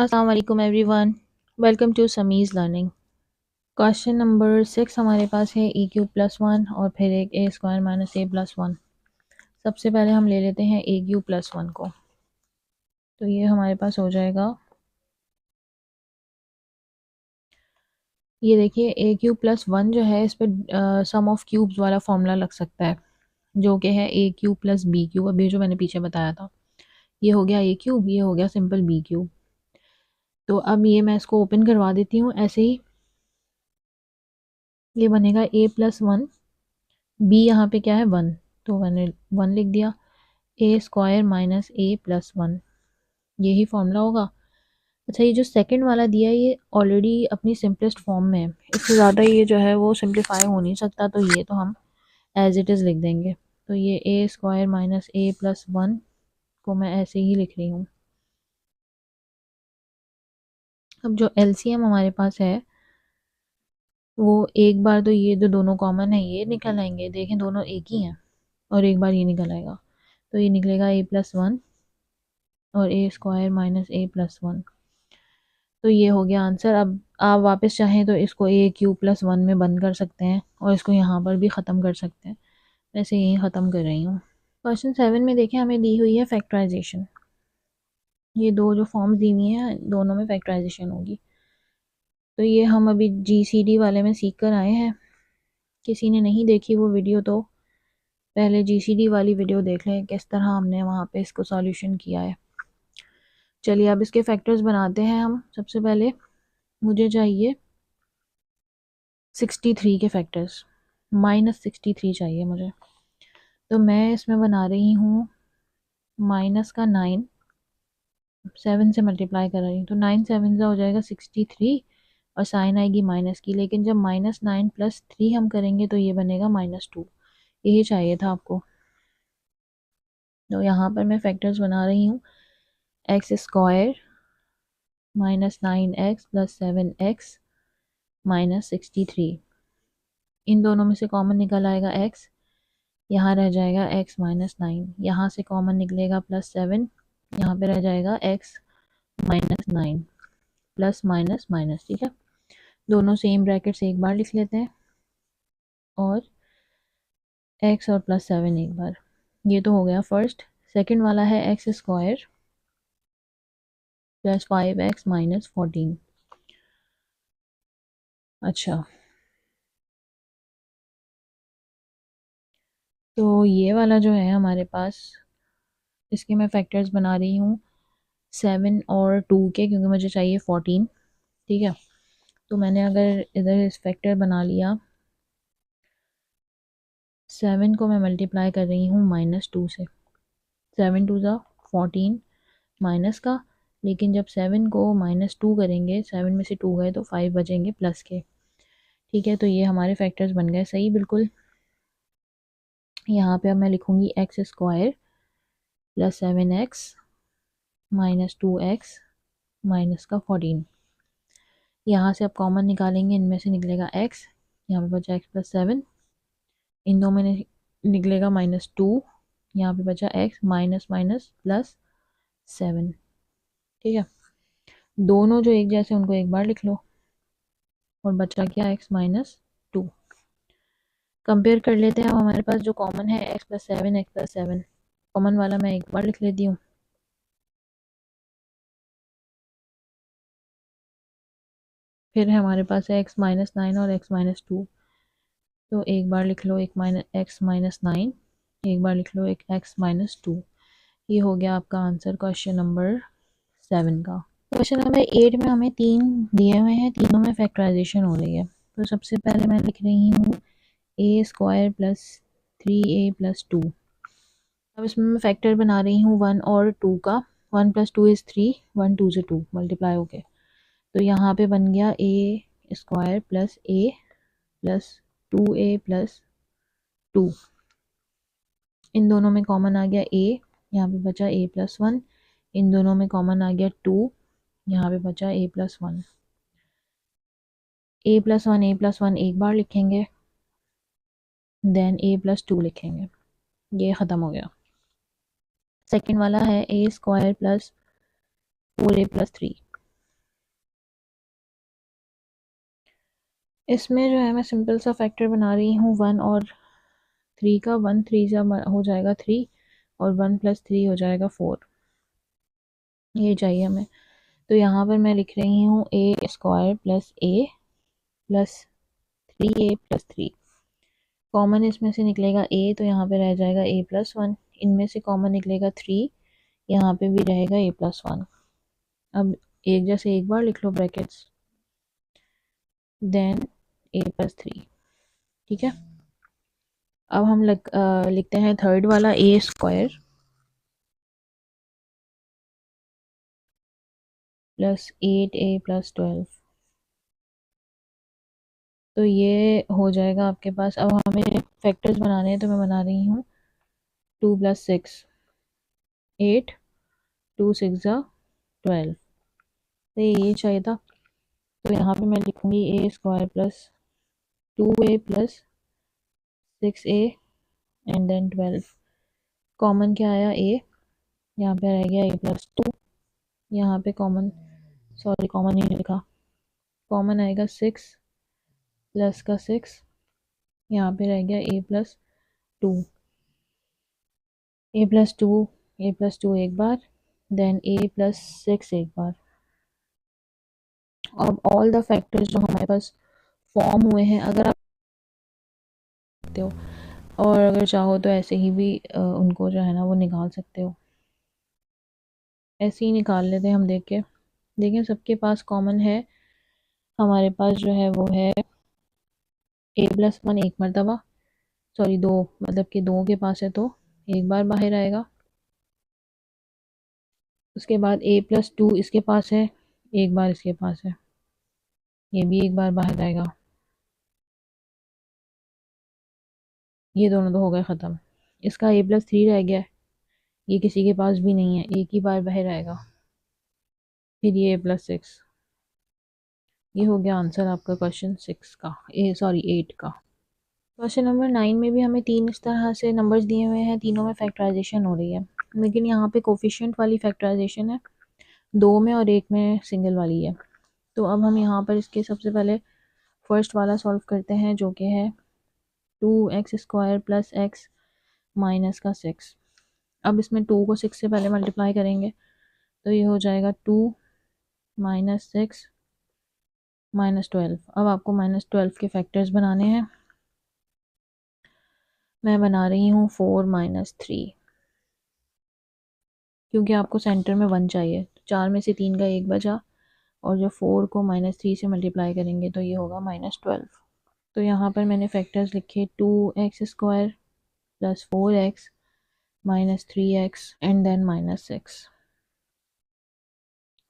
अस्सलाम वालेकुम everyone, welcome to Sami's learning. Question number 6 हमारे पास है ए क्यूब प्लस वन और फिर एक ए स्क्वायर माइनस ए प्लस वन। सबसे पहले हम ले लेते हैं ए क्यूब प्लस वन को, तो ये हमारे पास हो जाएगा, ये देखिए ए क्यूब प्लस वन जो है इस पर सम ऑफ क्यूब्स वाला फॉर्मूला लग सकता है, जो कि है ए क्यूब प्लस बी क्यूब। अभी जो मैंने पीछे बताया था, ये हो गया ए क्यूब, ये हो गया सिंपल बी क्यूब। तो अब ये मैं इसको ओपन करवा देती हूँ ऐसे ही, ये बनेगा ए प्लस वन, बी यहाँ पे क्या है वन, तो मैंने वन लिख दिया। ए स्क्वायर माइनस ए प्लस वन, यही फॉर्मूला होगा। अच्छा, ये जो सेकंड वाला दिया है ये ऑलरेडी अपनी सिंपलेस्ट फॉर्म में है, इससे ज़्यादा ये जो है वो सिंप्लीफाई हो नहीं सकता, तो ये तो हम एज इट इज़ लिख देंगे। तो ये ए स्क्वायर माइनस ए प्लस वन को मैं ऐसे ही लिख रही हूँ। अब जो एलसीएम हमारे पास है वो एक बार तो ये जो दोनों कॉमन है ये निकल आएंगे, देखें दोनों एक ही हैं, और एक बार ये निकल आएगा, तो ये निकलेगा ए प्लस वन और ए स्क्वायर माइनस ए प्लस वन। तो ये हो गया आंसर। अब आप वापस चाहें तो इसको ए क्यू प्लस वन में बंद कर सकते हैं और इसको यहाँ पर भी ख़त्म कर सकते हैं, वैसे यही ख़त्म कर रही हूँ। क्वेश्चन 7 में देखें हमें दी हुई है फैक्टराइजेशन, ये दो जो फॉर्म्स दी हुई हैं दोनों में फैक्टराइजेशन होगी। तो ये हम अभी जीसीडी वाले में सीख कर आए हैं, किसी ने नहीं देखी वो वीडियो तो पहले जीसीडी वाली वीडियो देख लें, किस तरह हमने वहाँ पे इसको सॉल्यूशन किया है। चलिए अब इसके फैक्टर्स बनाते हैं हम। सबसे पहले मुझे चाहिए 63 के फैक्टर्स, -63 चाहिए मुझे। तो मैं इसमें बना रही हूँ माइनस का 9, 7 से मल्टीप्लाई कर रही हूँ, तो 9 7 का हो जाएगा 63 और साइन आएगी माइनस की, लेकिन जब -9 + 3 हम करेंगे तो ये बनेगा -2। यही चाहिए था आपको। तो यहाँ पर मैं फैक्टर्स बना रही हूँ, एक्स स्क्वायर -9x + 7x -63। इन दोनों में से कॉमन निकल आएगा x, यहाँ रह जाएगा x -9, यहाँ से कॉमन निकलेगा +7, यहाँ पे रह जाएगा x -9, प्लस माइनस माइनस। ठीक है, दोनों सेम ब्रैकेट से एक बार लिख लेते हैं और x और +7 एक बार। ये तो हो गया फर्स्ट। सेकंड वाला है एक्स स्क्वायर + 5x - 14। अच्छा, तो ये वाला जो है हमारे पास, इसके मैं फैक्टर्स बना रही हूँ 7 और 2 के, क्योंकि मुझे चाहिए 14। ठीक है, तो मैंने अगर इधर इस फैक्टर बना लिया, 7 को मैं मल्टीप्लाई कर रही हूँ -2 से, 7 2 ज़ा 14 माइनस का, लेकिन जब 7 को -2 करेंगे, 7 में से 2 गए तो 5 बचेंगे प्लस के। ठीक है, तो ये हमारे फैक्टर्स बन गए सही बिल्कुल। यहाँ पे अब मैं लिखूँगी x square + 7x - 2x minus का 14। यहाँ से अब कॉमन निकालेंगे, इनमें से निकलेगा x, यहाँ पे बचा x + 7, इन दो में निकलेगा -2, यहाँ पे बचा x माइनस माइनस +7। ठीक है, दोनों जो एक जैसे उनको एक बार लिख लो और बचा क्या x -2। कंपेयर कर लेते हैं। अब हमारे पास जो कॉमन है x + 7, x + 7, कॉमन वाला मैं एक बार लिख लेती हूँ, फिर हमारे पास है x -9 और x -2, तो एक बार लिख लो एक x -9, एक बार लिख लो एक x -2। ये हो गया आपका आंसर क्वेश्चन नंबर 7 का। क्वेश्चन नंबर 8 में हमें 3 दिए हुए हैं, तीनों में फैक्टराइजेशन हो रही है। तो सबसे पहले मैं लिख रही हूँ a स्क्वायर + 3a + 2। अब इसमें मैं फैक्टर बना रही हूँ 1 और 2 का। 1 + 2 = 3, 1 2 से 2 मल्टीप्लाई हो गए, तो यहाँ पे बन गया a स्क्वायर + a + 2a + 2। इन दोनों में कॉमन आ गया a, यहाँ पे बचा a + 1, इन दोनों में कॉमन आ गया 2, यहाँ पे बचा a + 1। a + 1 a + 1 एक बार लिखेंगे, देन a + 2 लिखेंगे, ये ख़त्म हो गया। सेकंड वाला है a स्क्वायर + 4a + 3। इसमें जो है मैं सिंपल सा फैक्टर बना रही हूँ 1 और 3 का। 1 3 जा हो जाएगा 3 और 1 + 3 हो जाएगा 4। ये चाहिए हमें। तो यहाँ पर मैं लिख रही हूँ a² + a + 3a + 3। कॉमन इसमें से निकलेगा a, तो यहाँ पे रह जाएगा a+1। इनमें से कॉमन निकलेगा 3, यहाँ पे भी रहेगा a+1। अब एक जैसे एक बार लिख लो ब्रैकेट्स, देन a+3। ठीक है। अब हम लिखते हैं थर्ड वाला a² + 8a + 12। तो ये हो जाएगा आपके पास। अब हमें फैक्टर्स बनाने हैं, तो मैं बना रही हूँ 2 + 6 8, 2 6 12। तो ये चाहिए था। तो यहाँ पे मैं लिखूंगी a² + 2a + 6a and then 12। Common क्या आया a, यहाँ पे रह गया a+2। यहाँ पे कॉमन, सॉरी कॉमन नहीं लिखा, कॉमन आएगा 6 प्लस का 6, यहाँ पे रह गया a+2। a+2 एक बार, देन a+6 एक बार। अब ऑल द फैक्टर्स जो हमारे पास फॉर्म हुए हैं, अगर आप सकते हो, और अगर चाहो तो ऐसे ही भी उनको जो है ना वो निकाल सकते हो। ऐसे ही निकाल लेते हैं हम। देखें सबके पास कॉमन है। हमारे पास जो है वो है a+1 एक मरतबा, सॉरी 2, मतलब कि 2 के पास है तो एक बार बाहर आएगा। उसके बाद a+2 इसके पास है, एक बार इसके पास है, ये भी एक बार बाहर आएगा। ये दोनों तो हो गए ख़त्म। इसका a+3 रह गया है, ये किसी के पास भी नहीं है, एक ही बार बाहर आएगा। फिर ये a+6। ये हो गया आंसर आपका क्वेश्चन 6 का, सॉरी 8 का। क्वेश्चन नंबर 9 में भी हमें 3 इस तरह से नंबर्स दिए हुए हैं, तीनों में फैक्टराइजेशन हो रही है, लेकिन यहाँ पे कोफिशिएंट वाली फैक्टराइजेशन है 2 में और 1 में सिंगल वाली है। तो अब हम यहाँ पर इसके सबसे पहले फर्स्ट वाला सॉल्व करते हैं, जो कि है 2x² + x - 6। अब इसमें 2 को 6 से पहले मल्टीप्लाई करेंगे, तो ये हो जाएगा 2 - 6 - 12। अब आपको -12 के फैक्टर्स बनाने हैं। मैं बना रही हूँ 4 - 3, क्योंकि आपको सेंटर में 1 चाहिए। तो 4 में से 3 का 1 बचा, और जो 4 को -3 से मल्टीप्लाई करेंगे तो ये होगा -12। तो यहाँ पर मैंने फैक्टर्स लिखे 2x² + 4x - 3x and then -6।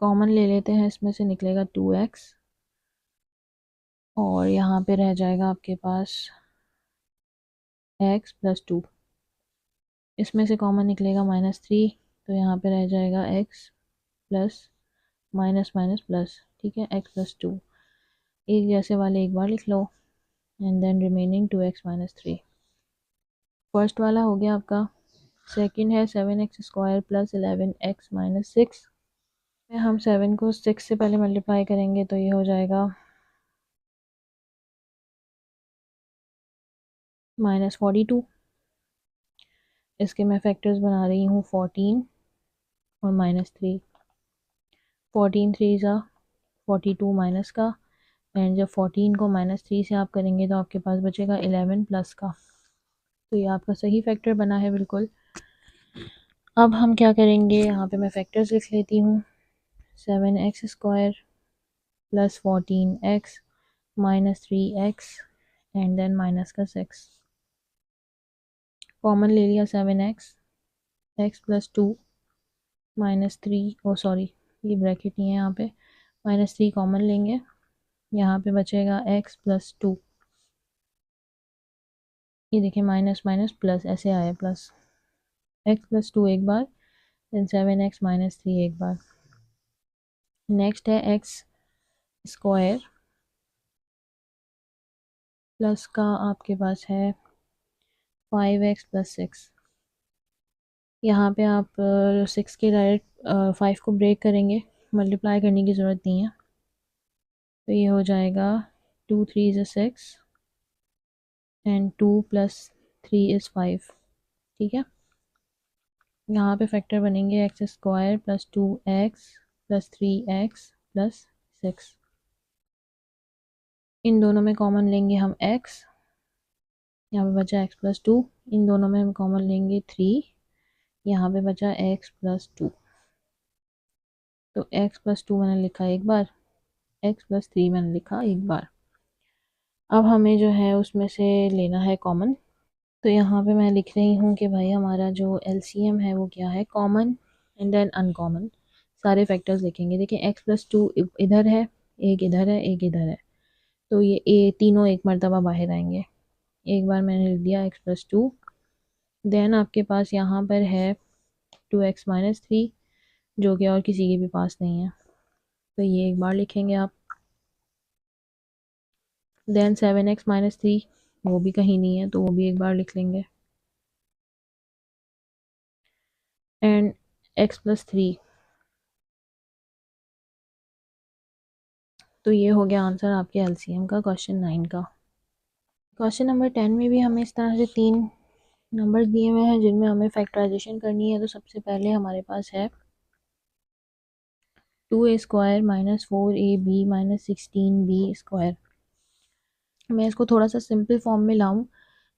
Common ले लेते हैं, इसमें से निकलेगा 2x, और यहाँ पे रह जाएगा आपके पास x + 2। इसमें से कॉमन निकलेगा -3, तो यहाँ पे रह जाएगा x plus minus minus plus. ठीक है, x + 2 एक जैसे वाले एक बार लिख लो, and then remaining 2x - 3। First वाला हो गया आपका। सेकंड है 7x² + 11x - 6। हम 7 को 6 से पहले मल्टीप्लाई करेंगे, तो ये हो जाएगा -42। इसके मैं फैक्टर्स बना रही हूँ 14 और -3। 14 3 ज़ा 42 माइनस का, एंड जब 14 को -3 से आप करेंगे तो आपके पास बचेगा 11 प्लस का। तो ये आपका सही फैक्टर बना है बिल्कुल। अब हम क्या करेंगे, यहाँ पे मैं फैक्टर्स लिख लेती हूँ। 7x² + 14x - 3x and then minus का 6। कॉमन ले लिया 7x, x + 2 -3, ओ सॉरी ये ब्रैकेट नहीं है यहाँ पे, -3 कॉमन लेंगे, यहाँ पे बचेगा x + 2। ये देखिए माइनस माइनस प्लस ऐसे आया प्लस, x + 2 एक बार, देन 7x - 3 एक बार। नेक्स्ट है x² प्लस का आपके पास है 5x + 6। यहाँ पे आप 6 के डायरेक्ट 5 को ब्रेक करेंगे, मल्टीप्लाई करने की ज़रूरत नहीं है। तो ये हो जाएगा 2 3 is 6 एंड 2 + 3 is 5। ठीक है, यहाँ पे फैक्टर बनेंगे x² + 2x + 3x + 6। इन दोनों में कॉमन लेंगे हम x, यहाँ पे बचा x + 2। इन दोनों में हम कॉमन लेंगे 3, यहाँ पे बचा x + 2। तो x + 2 मैंने लिखा एक बार, x + 3 मैंने लिखा एक बार। अब हमें जो है उसमें से लेना है कॉमन। तो यहाँ पे मैं लिख रही हूँ कि भाई हमारा जो एलसीएम है वो क्या है, कॉमन एंड देन अनकॉमन। सारे फैक्टर्स लिखेंगे। देखिए x + 2 इधर है, एक इधर है, एक इधर है, तो ये तीनों एक मरतबा बाहर आएंगे। एक बार मैंने लिख दिया x + 2। देन आपके पास यहाँ पर है 2x - 3, जो कि और किसी के भी पास नहीं है, तो ये एक बार लिखेंगे आप। देन 7x - 3, वो भी कहीं नहीं है, तो वो भी एक बार लिख लेंगे। एंड x + 3, तो ये हो गया आंसर आपके एलसीएम का, क्वेश्चन 9 का। क्वेश्चन नंबर 10 में भी हमें इस तरह से 3 नंबर दिए हुए हैं जिनमें हमें फैक्टराइजेशन करनी है। तो सबसे पहले हमारे पास है 2a² - 4ab - 16b²। मैं इसको थोड़ा सा सिंपल फॉर्म में लाऊं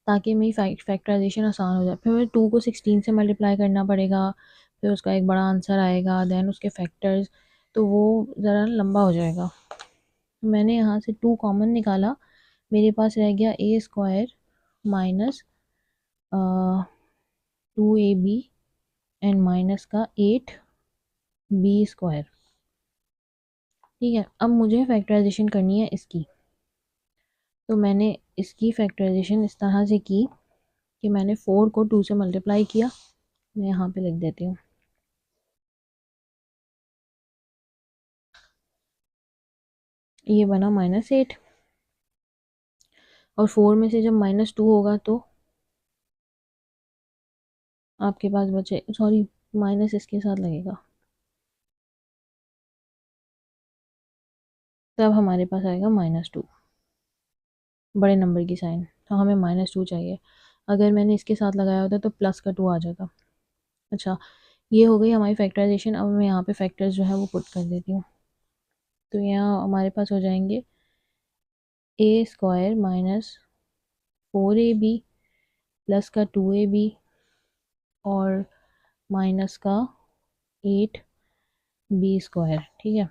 ताकि मेरी फैक्टराइजेशन आसान हो जाए। फिर मुझे 2 को 16 से मल्टीप्लाई करना पड़ेगा, फिर उसका एक बड़ा आंसर आएगा, देन उसके फैक्टर्स, तो वो ज़रा लंबा हो जाएगा। मैंने यहाँ से 2 कॉमन निकाला, मेरे पास रह गया a² - 2ab एंड माइनस का 8b²। ठीक है, अब मुझे फैक्टराइजेशन करनी है इसकी। तो मैंने इसकी फैक्टराइजेशन इस तरह से की कि मैंने 4 को 2 से मल्टीप्लाई किया। मैं यहाँ पे लिख देती हूँ, ये बना -8, और 4 में से जब -2 होगा तो आपके पास बचे, सॉरी माइनस इसके साथ लगेगा, तब हमारे पास आएगा -2, बड़े नंबर की साइन। तो हमें -2 चाहिए। अगर मैंने इसके साथ लगाया होता तो प्लस का 2 आ जाता। अच्छा, ये हो गई हमारी फैक्टराइजेशन। अब मैं यहाँ पे फैक्टर्स जो है वो पुट कर देती हूँ। तो यहाँ हमारे पास हो जाएंगे a² - 4ab प्लस का 2ab और माइनस का 8b²। ठीक है,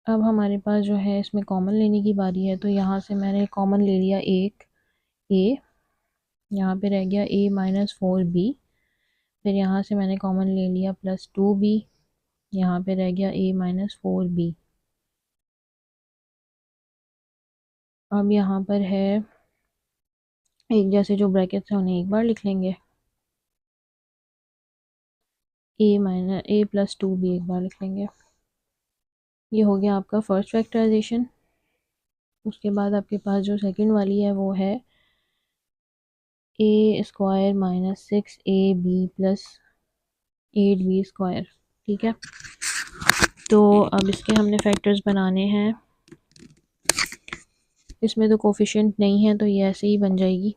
अब हमारे पास जो है इसमें कॉमन लेने की बारी है। तो यहाँ से मैंने कॉमन ले लिया एक a, यहाँ पे रह गया a - 4b। फिर यहाँ से मैंने कॉमन ले लिया +2b, यहाँ पे रह गया a - 4b। अब यहाँ पर है एक जैसे जो ब्रैकेट्स हैं उन्हें एक बार लिख लेंगे, a + 2b एक बार लिख लेंगे। ये हो गया आपका फर्स्ट फैक्टराइजेशन। उसके बाद आपके पास जो सेकंड वाली है वो है a² - 6ab + 8b²। ठीक है, तो अब इसके हमने फैक्टर्स बनाने हैं। इसमें तो कोफिशिएंट नहीं है, तो ये ऐसे ही बन जाएगी।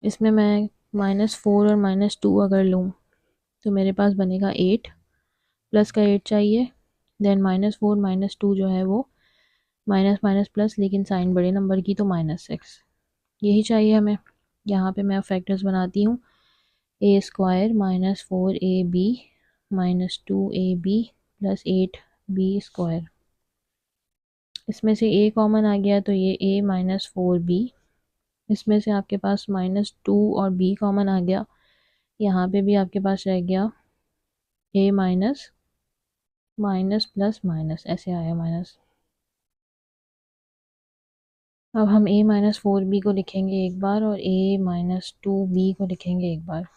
इसमें मैं -4 और -2 अगर लूँ तो मेरे पास बनेगा 8, प्लस का 8 चाहिए, देन -4 -2 जो है वो माइनस माइनस प्लस, लेकिन साइन बड़े नंबर की तो -6, यही चाहिए हमें। यहाँ पे मैं फैक्टर्स बनाती हूँ, a² - 4ab - 2ab + 8b²। इसमें से a कॉमन आ गया तो ये a - 4b। इसमें से आपके पास -2 और b कॉमन आ गया, यहाँ पे भी आपके पास रह गया a माइनस प्लस माइनस, ऐसे आया माइनस। अब हम a - 4b को लिखेंगे एक बार और a - 2b को लिखेंगे एक बार।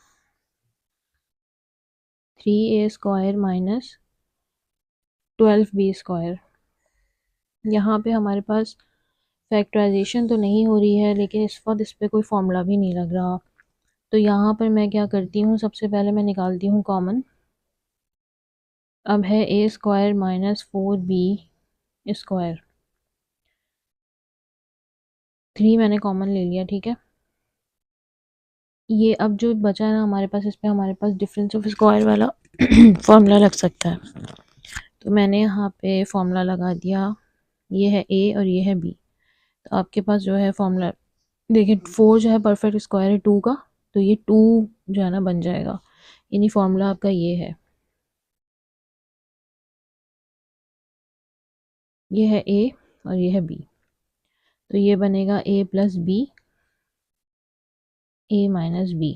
3a² - 12b²। यहाँ पे हमारे पास फैक्टराइजेशन तो नहीं हो रही है, लेकिन इस वक्त इस पर कोई फॉर्मूला भी नहीं लग रहा। तो यहाँ पर मैं क्या करती हूँ, सबसे पहले मैं निकालती हूँ कॉमन। अब है ए स्क्वायर माइनस 4b स्क्वायर। 3 मैंने कॉमन ले लिया, ठीक है। ये अब जो बचा है ना हमारे पास, इस पे हमारे पास डिफरेंस ऑफ स्क्वायर वाला फॉर्मूला लग सकता है। तो मैंने यहाँ पे फॉर्मूला लगा दिया, ये है ए और ये है बी। तो आपके पास जो है फॉर्मूला, देखिए 4 जो है परफेक्ट स्क्वायर है 2 का, तो ये 2 जो है ना बन जाएगा, यानी फॉर्मूला आपका ये है, ये है ए और ये है बी। तो ये बनेगा ए प्लस बी, ए माइनस बी।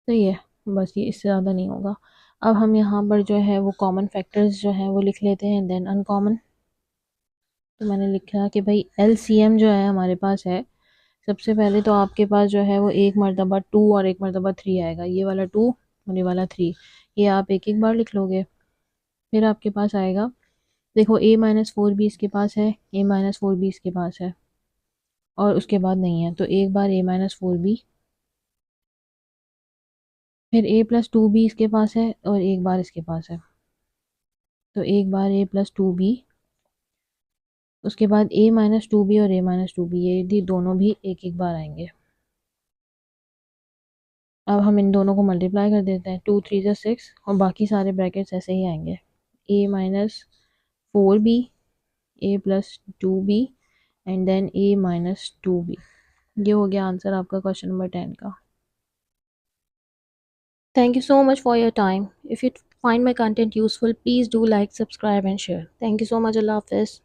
तो ये बस, ये इससे ज़्यादा नहीं होगा। अब हम यहाँ पर जो है वो कॉमन फैक्टर्स जो हैं वो लिख लेते हैं, देन अनकॉमन। तो मैंने लिखा कि भाई एलसीएम जो है हमारे पास है, सबसे पहले तो आपके पास जो है वो एक मरतबा 2 और एक मरतबा 3 आएगा, ये वाला 2 और ये वाला 3। ये आप एक एक बार लिख लोगे। फिर आपके पास आएगा, देखो ए माइनस 4 भी इसके पास है, ए माइनस 4 भी इसके पास है, और उसके बाद नहीं है, तो एक बार ए माइनस 4 भी। फिर ए प्लस 2 भी इसके पास है और एक बार इसके पास है, तो एक बार ए प्लस 2 भी। उसके बाद ए माइनस 2 भी और ए माइनस 2 भी, ये भी दोनों भी एक एक बार आएंगे। अब हम इन दोनों को मल्टीप्लाई कर देते हैं, 2 3 6, और बाकी सारे ब्रैकेट्स ऐसे ही आएंगे, A minus 4 B, A plus 2 B, and then A minus 2 B. ये हो गया आंसर आपका क्वेश्चन नंबर 10 का। Thank you so much for your time. If you find my content useful, please do like, subscribe and share. Thank you so much. Allah Hafiz.